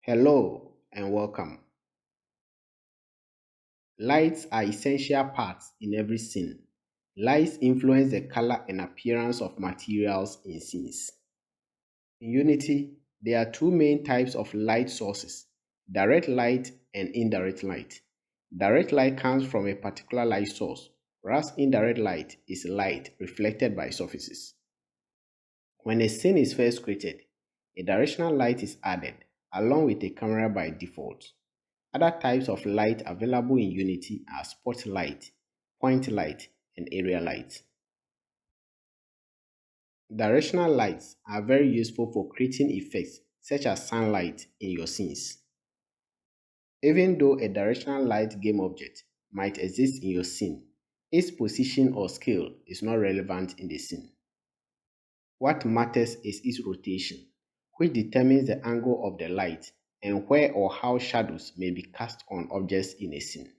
Hello and welcome. Lights are essential parts in every scene. Lights influence the color and appearance of materials in scenes. In Unity, there are two main types of light sources: direct light and indirect light. Direct light comes from a particular light source, whereas indirect light is light reflected by surfaces. When a scene is first created, a directional light is added along with a camera by default. Other types of light available in Unity are spotlight, point light, and area light. Directional lights are very useful for creating effects such as sunlight in your scenes. Even though a directional light game object might exist in your scene, its position or scale is not relevant in the scene. What matters is its rotation, which determines the angle of the light and where or how shadows may be cast on objects in a scene.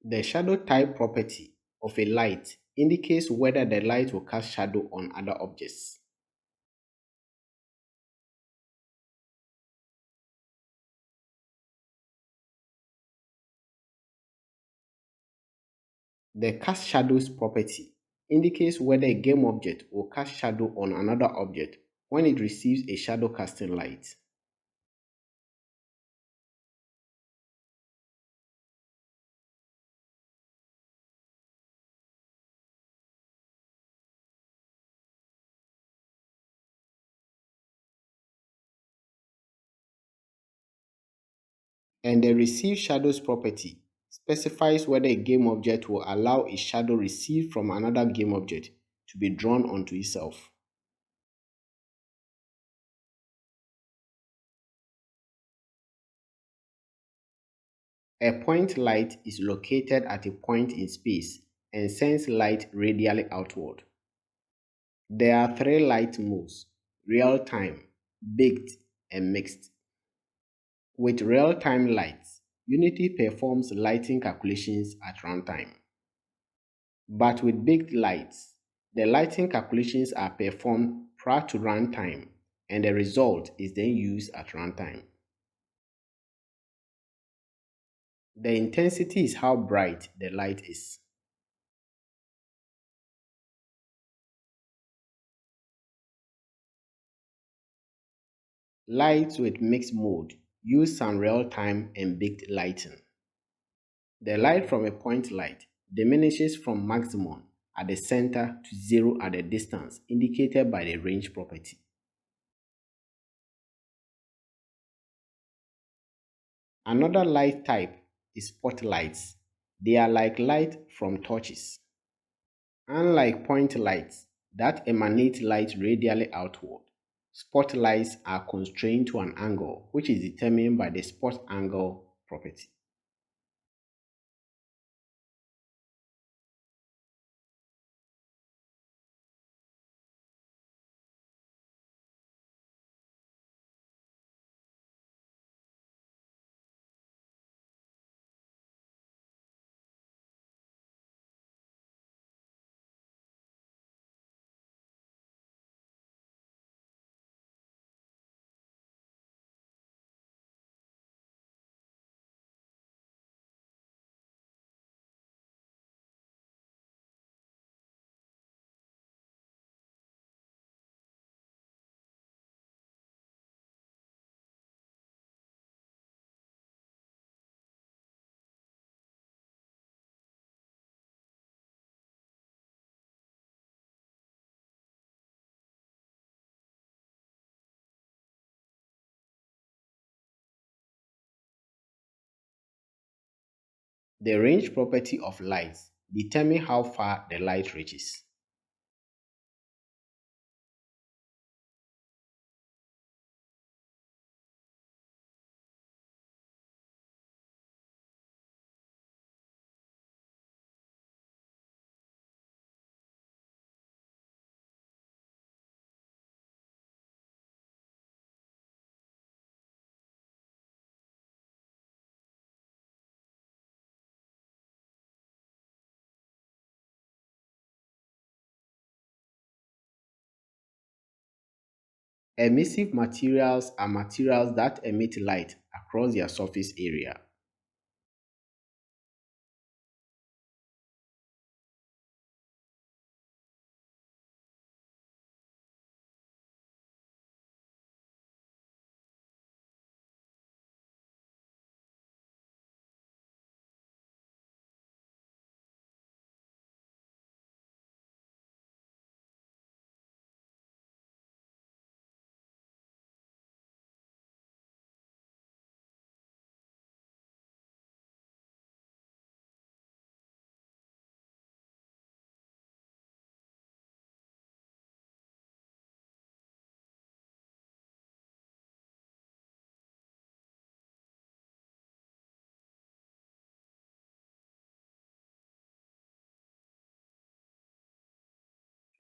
The shadow type property of a light indicates whether the light will cast shadow on other objects. The cast shadows property indicates whether a game object will cast shadow on another object when it receives a shadow casting light. And the receive shadows property specifies whether a game object will allow a shadow received from another game object to be drawn onto itself. A point light is located at a point in space and sends light radially outward. There are three light modes: real time, baked, and mixed. With real time lights, Unity performs lighting calculations at runtime. But with baked lights, the lighting calculations are performed prior to runtime and the result is then used at runtime. The intensity is how bright the light is. Lights with mixed mode use some real-time and baked lighting. The light from a point light diminishes from maximum at the center to zero at the distance indicated by the range property. Another light type is spotlights. They are like light from torches. Unlike point lights that emanate light radially outward, spotlights are constrained to an angle which is determined by the spot angle property. The range property of lights determines how far the light reaches. Emissive materials are materials that emit light across their surface area.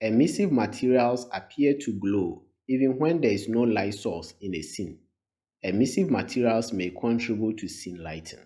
Emissive materials appear to glow even when there is no light source in a scene. Emissive materials may contribute to scene lighting.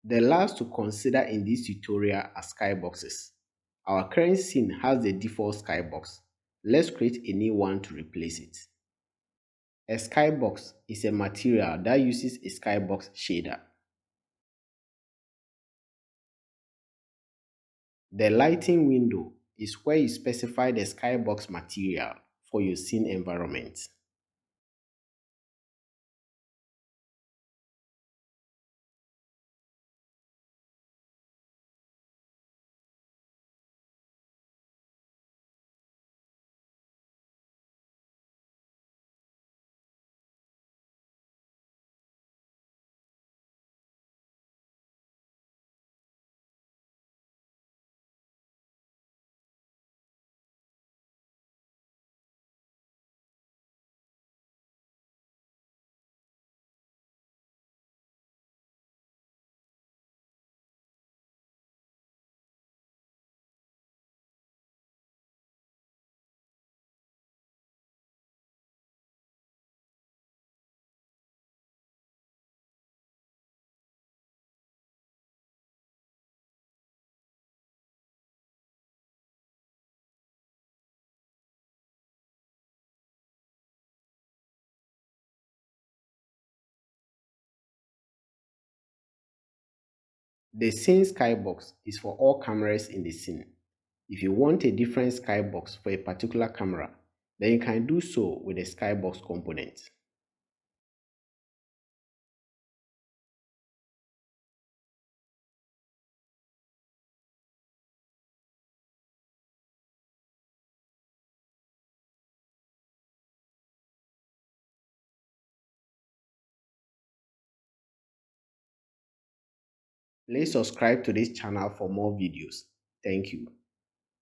The last to consider in this tutorial are skyboxes. Our current scene has the default skybox. Let's create a new one to replace it. A skybox is a material that uses a skybox shader. The lighting window is where you specify the skybox material for your scene environment. The scene skybox is for all cameras in the scene. If you want a different skybox for a particular camera, then you can do so with the skybox component. Please subscribe to this channel for more videos. Thank you.